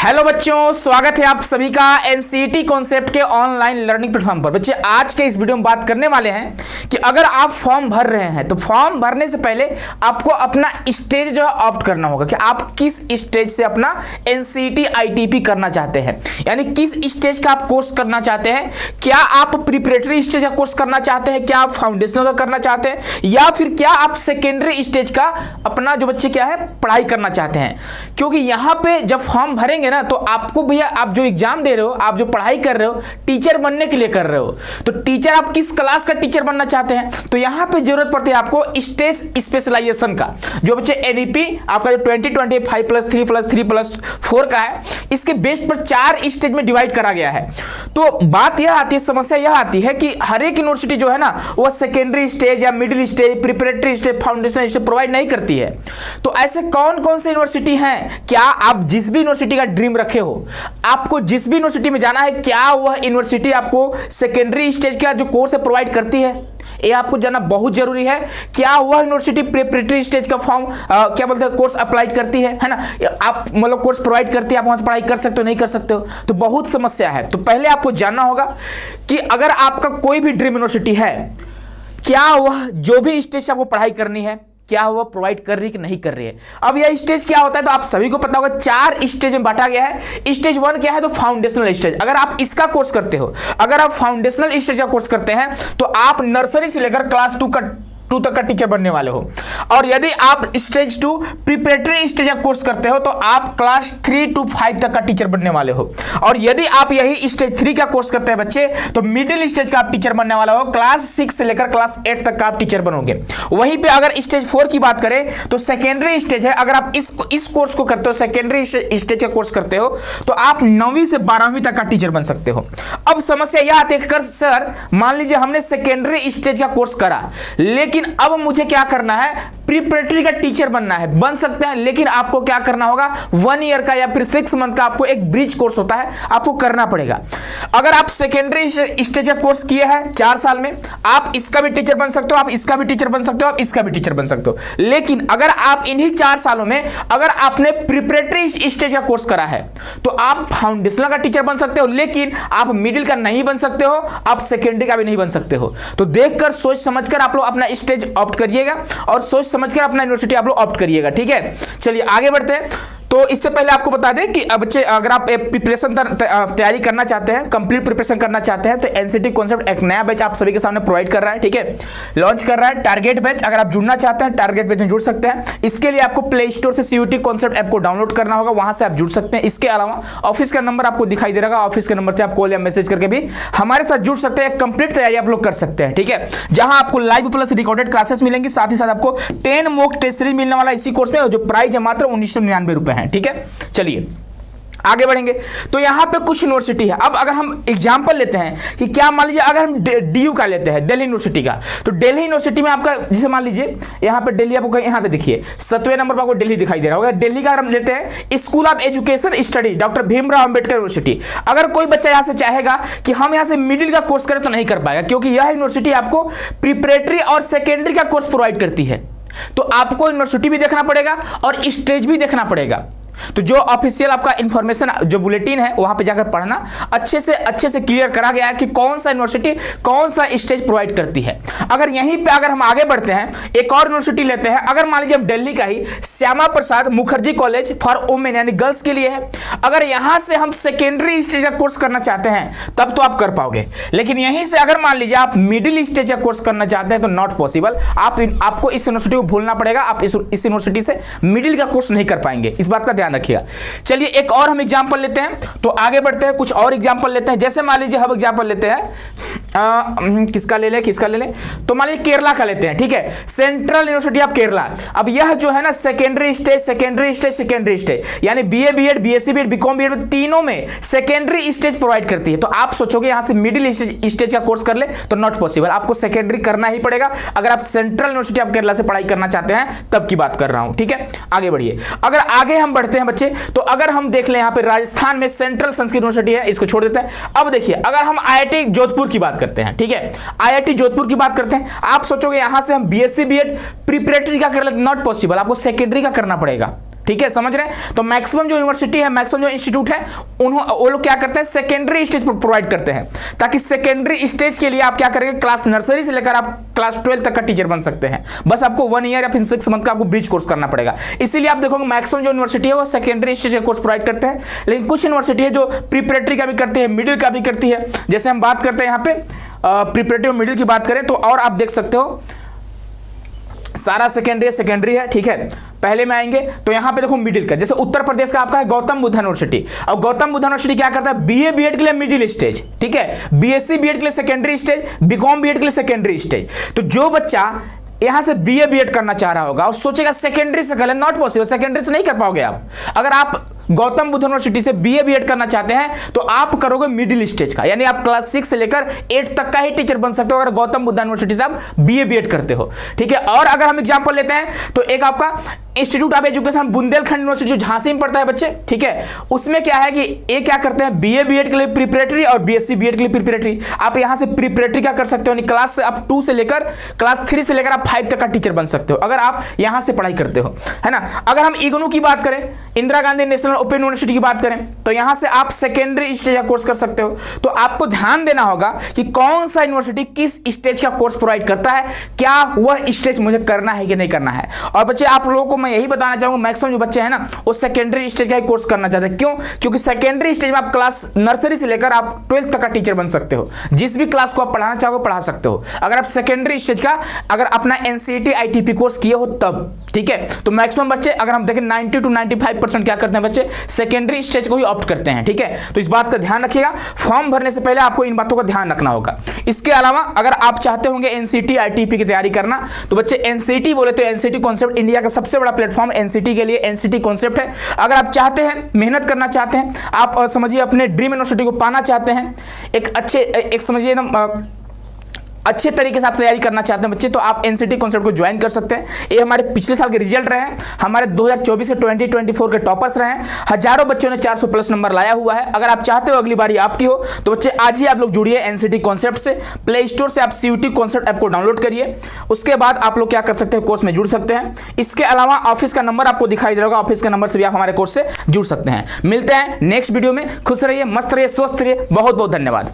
Hello बच्चों, स्वागत है आप सभी का एनसीईटी कॉन्सेप्ट के ऑनलाइन लर्निंग प्लेटफॉर्म पर। बच्चे आज के इस वीडियो में बात करने वाले हैं कि अगर आप फॉर्म भर रहे हैं तो फॉर्म भरने से पहले आपको अपना स्टेज जो है ऑप्ट करना होगा कि आप किस स्टेज से अपना एनसीईटी आईटीपी करना चाहते हैं, यानी किस स्टेज का आप कोर्स करना चाहते हैं। क्या आप प्रिपरेटरी स्टेज का कोर्स करना चाहते हैं, क्या आप फाउंडेशनल का करना चाहते हैं, या फिर क्या आप सेकेंडरी स्टेज का अपना जो बच्चे क्या है पढ़ाई करना चाहते हैं। क्योंकि यहाँ पे जब फॉर्म भरेंगे ना तो आपको भैया आप जो एग्जाम दे रहे हो, आप जो पढ़ाई कर रहे हो, टीचर बनने के लिए कर रहे हो, तो टीचर आप किस क्लास का टीचर बनना चाहते हैं, तो यहां पे जरूरत पड़ती है आपको स्टेज स्पेशलाइजेशन का। जो बच्चे एनईपी आपका जो 2025+3+3+4 का है, इसके बेस पर 4 स्टेज में डिवाइड करा गया है। तो बात यह आती है, समस्या यह आती है कि हर एक यूनिवर्सिटी जो है ना वह सेकेंडरी स्टेज या middle stage, preparatory stage, foundation stage provide नहीं करती है। तो ऐसे कौन कौन से यूनिवर्सिटी हैं? क्या आप जिस भी यूनिवर्सिटी का ड्रीम रखे हो, आपको जिस भी यूनिवर्सिटी में जाना है, क्या वह यूनिवर्सिटी आपको सेकेंडरी स्टेज का जो कोर्स है प्रोवाइड करती है? ये आपको जानना बहुत जरूरी है। क्या वह यूनिवर्सिटी प्रिपरेटरी स्टेज का फॉर्म क्या बोलते हैं कोर्स अप्लाई करती है ना? आप मतलब कोर्स प्रोवाइड करती है, आप वहां से पढ़ाई कर सकते हो, नहीं कर सकते हो, तो बहुत समस्या है। तो पहले आपको जानना होगा कि अगर आपका कोई भी ड्रीम यूनिवर्सिटी है, क्या वह जो भी स्टेज से आपको पढ़ाई करनी है, क्या वो प्रोवाइड कर रही है कि नहीं कर रही है। अब यह स्टेज क्या होता है तो आप सभी को पता होगा, 4 स्टेज में बांटा गया है। स्टेज 1 क्या है तो फाउंडेशनल स्टेज। अगर आप इसका कोर्स करते हो, अगर आप फाउंडेशनल स्टेज का कोर्स करते हैं तो आप नर्सरी से लेकर क्लास 2 तक का टीचर बनने वाले हो। और यदि आप स्टेज 2 प्रिपरेटरी स्टेज का कोर्स करते हो तो आप क्लास 3 to 5 तक का टीचर बनने वाले हो। और यदि आप यही स्टेज 3 का कोर्स करते हैं बच्चे, तो मिडिल स्टेज का आप टीचर बनने वाला हो, क्लास 6 से लेकर क्लास 8 तक का आप टीचर बनोगे। वहीं पे अगर स्टेज 4 की बात करें तो सेकेंडरी स्टेज है। अगर आप इस कोर्स को करते हो, सेकेंडरी स्टेज का कोर्स करते हो, तो आप 9वीं से 12वीं तक का टीचर बन सकते हो। अब समस्या यह आती है, सर मान लीजिए हमने सेकेंडरी स्टेज का कोर्स करा, लेकिन अब मुझे क्या करना है, प्रिपरेटरी का टीचर बनना है। बन सकते हैं, लेकिन आपको क्या करना होगा, 1 ईयर का या फिर 6 मंथ का आपको एक ब्रिज कोर्स होता है, आपको करना पड़ेगा। अगर आप सेकेंडरी स्टेज का कोर्स किए हैं 4 साल में, आप इसका भी टीचर बन सकते हो, आप इसका भी टीचर बन सकते हो, आप इसका भी टीचर बन सकते हो। लेकिन अगर आप इन्हीं 4 सालों में अगर आपने प्रिपरेटरी स्टेज का कोर्स करा है तो आप फाउंडेशनल का टीचर बन सकते हो, लेकिन आप मिडिल का नहीं बन सकते हो, आप सेकेंडरी का भी नहीं बन सकते हो। तो देखकर सोच समझकर आप लोग अपना स्टेज ऑप्ट करिएगा और सोच समझकर अपना यूनिवर्सिटी आप लोग ऑप्ट करिएगा, ठीक है। चलिए आगे बढ़ते हैं। तो इससे पहले आपको बता दें कि बच्चे अगर आप प्रिपरेशन तैयारी करना चाहते हैं, कंप्लीट प्रिपरेशन करना चाहते हैं, तो एनसीईटी कॉन्सेप्ट एक नया बैच आप सभी के सामने प्रोवाइड कर रहा है, ठीक है, लॉन्च कर रहा है, टारगेट बैच। अगर आप जुड़ना चाहते हैं टारगेट बैच में जुड़ सकते हैं। इसके लिए आपको प्ले स्टोर से सीयूटी कॉन्सेप्ट ऐप को डाउनलोड करना होगा, वहां से आप जुड़ सकते हैं। इसके अलावा ऑफिस का नंबर आपको दिखाई दे रहा है, ऑफिस के नंबर से आप कॉल या मैसेज करके भी हमारे साथ जुड़ सकते हैं। कंप्लीट तैयारी आप लोग कर सकते हैं, ठीक है, जहां आपको लाइव प्लस रिकॉर्डेड क्लासेस मिलेंगी, साथ ही साथ आपको 10 मॉक टेस्ट सीरीज मिलने वाला इसी कोर्स में, जो प्राइस है मात्र 1999 रुपए है, ठीक है। चलिए आगे बढ़ेंगे। तो यहां पे कुछ यूनिवर्सिटी है। अब अगर हम एग्जांपल लेते हैं कि क्या, मान लीजिए अगर हम डीयू का लेते हैं, दिल्ली यूनिवर्सिटी का, तो दिल्ली यूनिवर्सिटी में आपका जैसे मान लीजिए यहां पे दिल्ली, आपको यहां पे देखिए 7वें नंबर पर आपको दिल्ली दिखाई दे रहा होगा। दिल्ली का अगर हम लेते हैं school of education study doctor Bhimrao Ambedkar university. अगर कोई बच्चा यहां से चाहेगा कि हम यहां से मिडिल का कोर्स करें तो नहीं कर पाएगा, क्योंकि यह यूनिवर्सिटी आपको प्रिपरेटरी और सेकेंडरी का कोर्स प्रोवाइड करती है। तो आपको यूनिवर्सिटी भी देखना पड़ेगा और स्टेज भी देखना पड़ेगा। तो जो ऑफिशियल आपका इंफॉर्मेशन जो बुलेटिन है वहां पे जाकर पढ़ना, अच्छे से क्लियर करा गया है कि कौन सा यूनिवर्सिटी कौन सा स्टेज प्रोवाइड करती है। अगर यहीं पे अगर हम आगे बढ़ते हैं, एक और यूनिवर्सिटी लेते हैं। अगर मान लीजिए हम दिल्ली का ही Shyama Prasad Mukherjee college for women यानी गर्ल्स के लिए है, अगर यहां से हम सेकेंडरी स्टेज का कोर्स करना चाहते हैं तब तो आप कर पाओगे। लेकिन यहीं से अगर मान लीजिए आप मिडिल स्टेज का कोर्स करना चाहते हैं तो नॉट पॉसिबल। आपको इस यूनिवर्सिटी को भूलना पड़ेगा, आप इस यूनिवर्सिटी से मिडिल का कोर्स नहीं कर पाएंगे, इस बात का ध्यान रखिएगा। चलिए एक और हम एग्जांपल लेते हैं, तो आगे बढ़ते हैं, कुछ और एग्जांपल लेते हैं। जैसे मान लीजिए हम एग्जांपल लेते हैं, किसका ले लें, तो मान लीजिए केरला का लेते हैं, ठीक है, सेंट्रल यूनिवर्सिटी ऑफ केरला। अब यह जो है ना सेकेंडरी स्टेज यानी BA BEd BSc BEd BCom BEd तीनों में सेकेंडरी स्टेज प्रोवाइड करती है। तो आप सोचोगे यहां से मिडिल स्टेज का कोर्स कर ले, तो नॉट पॉसिबल, आपको सेकेंडरी करना ही पड़ेगा अगर आप सेंट्रल यूनिवर्सिटी ऑफ केरला से पढ़ाई करना चाहते हैं, तब की बात कर रहा हूं, ठीक है। आगे बढ़िए। अगर आगे हम बढ़ते हैं बच्चे, तो अगर हम देख लें यहां पे राजस्थान में सेंट्रल संस्कृत यूनिवर्सिटी है, इसको छोड़ देते हैं। अब देखिए अगर हम आईआईटी जोधपुर की बात करते हैं, ठीक है, आईआईटी जोधपुर की बात करते हैं, आप सोचोगे यहां से हम बीएससी बीएड प्रिपरेटरी का कर लेते, नॉट पॉसिबल, आपको सेकेंडरी का करना पड़ेगा, ठीक है, समझ रहे हैं। तो मैक्सिमम जो यूनिवर्सिटी है, मैक्सिमम जो इंस्टीट्यूट है, वो लोग क्या करते हैं, सेकेंडरी स्टेज पर प्रोवाइड करते हैं, ताकि सेकेंडरी स्टेज के लिए आप क्या करेंगे, क्लास नर्सरी से लेकर आप क्लास 12 तक का टीचर बन सकते हैं। बस आपको 1 ईयर या फिर 6 मंथ का आपको ब्रिज कोर्स करना पड़ेगा। इसीलिए आप देखोगे मैक्सिमम जो यूनिवर्सिटी है वो सेकेंडरी स्टेज का कोर्स प्रोवाइड करते हैं, लेकिन कुछ यूनिवर्सिटी है जो प्रिपरेटरी का भी करती है, मिडिल का भी करती है। जैसे हम बात करते हैं यहाँ पे प्रिपरेटरी और मिडिल की बात करें तो, और आप देख सकते हो सारा सेकेंडरी है, ठीक है। पहले में आएंगे तो यहां पे देखो मिडिल का, जैसे उत्तर प्रदेश का आपका है गौतम बुद्ध यूनिवर्सिटी। अब गौतम बुद्ध यूनिवर्सिटी क्या करता है, बीए बीएड के लिए मिडिल स्टेज, ठीक है, बीएससी बीएड के लिए सेकेंडरी स्टेज, बीकॉम बीएड के लिए सेकेंडरी स्टेज। तो जो बच्चा यहां से बीए बीएड करना चाह रहा होगा और सोचेगा सेकेंडरी से कर ले, नॉट पॉसिबल, सेकेंडरी से नहीं कर पाओगे आप। अगर आप गौतम बुद्ध यूनिवर्सिटी से बीए बीएड करना चाहते हैं तो आप करोगे मिडिल स्टेज का, यानी आप क्लास 6 से लेकर 8 तक का ही टीचर बन सकते हो अगर गौतम बुद्ध यूनिवर्सिटी से आप बीए बीएड करते हो, ठीक है। और अगर हम एग्जांपल लेते हैं तो एक आपका institute of education Bundelkhand university जो झांसी में पड़ता है बच्चे, ठीक है, उसमें क्या है कि ये क्या करते हैं, बीए बीएड के लिए प्रिपरेटरी और बीएससी बीएड के लिए प्रिपरेटरी। आप यहां से प्रिपरेटरी क्या कर सकते हो, यानी क्लास से आप 2 से लेकर क्लास 3 से लेकर आप 5 तक का टीचर बन सकते हो अगर आप यहां से पढ़ाई करते हो, है ना। अगर हम इग्नू की बात करें, Indira Gandhi national open university की बात करें, तो यहां से आप सेकेंडरी स्टेज का कोर्स कर सकते हो। तो आपको ध्यान देना होगा कि कौन सा यूनिवर्सिटी किस स्टेज का कोर्स प्रोवाइड करता है, क्या वह स्टेज मुझे करना है कि नहीं करना है। और बच्चे आप लोगों को मैं यही बताना चाहूंगा, मैक्सिमम जो बच्चे हैं ना वो सेकेंडरी स्टेज का ही कोर्स करना चाहते हैं। क्यों? क्योंकि सेकेंडरी स्टेज में आप क्लास नर्सरी से लेकर आप 12th तक का टीचर बन सकते हो, जिस भी क्लास को आप पढ़ाना चाहो पढ़ा सकते हो अगर आप सेकेंडरी स्टेज का अगर अपना एनसीईटी आईटीपी कोर्स किए हो तब, ठीक है। तो मैक्सिमम बच्चे अगर हम देखें 90 to 95% क्या करते हैं बच्चे, सेकेंडरी स्टेज को ही ऑप्ट करते हैं, ठीक है। तो इस बात का ध्यान रखिएगा, फॉर्म भरने से पहले आपको इन बातों का ध्यान रखना होगा। इसके अलावा अगर आप चाहते होंगे एनसीईटी आईटीपी की तैयारी करना, तो बच्चे एनसीईटी बोले तो एनसीईटी कॉन्सेप्ट इंडिया का सबसे बड़ा प्लेटफॉर्म एनसीईटी के लिए एनसीईटी कॉन्सेप्ट है। अगर आप चाहते हैं, मेहनत करना चाहते हैं, आप समझिए अपने ड्रीम यूनिवर्सिटी को पाना चाहते हैं, एक समझिए एकदम अच्छे तरीके से आप तैयारी करना चाहते हैं बच्चे, तो आप एनसीईटी कॉन्सेप्ट को ज्वाइन कर सकते हैं। ये हमारे पिछले साल के रिजल्ट रहे हैं, हमारे 2024 से 2024 के टॉपर्स रहे हैं। हजारों बच्चों ने 400 प्लस नंबर लाया हुआ है। अगर आप चाहते हो अगली बारी आपकी हो तो बच्चे आज ही आप लोग जुड़िए एनसीईटी कॉन्सेप्ट से। प्ले स्टोर से आप सीयूटी कॉन्सेप्ट ऐप को डाउनलोड करिए, उसके बाद आप लोग क्या कर सकते हैं, कोर्स में जुड़ सकते हैं। इसके अलावा ऑफिस का नंबर आपको दिखाई दे रहा होगा, ऑफिस के नंबर से भी आप हमारे कोर्स से जुड़ सकते हैं। मिलते हैं नेक्स्ट वीडियो में, खुश रहिए, मस्त रहिए, स्वस्थ रहिए, बहुत बहुत धन्यवाद।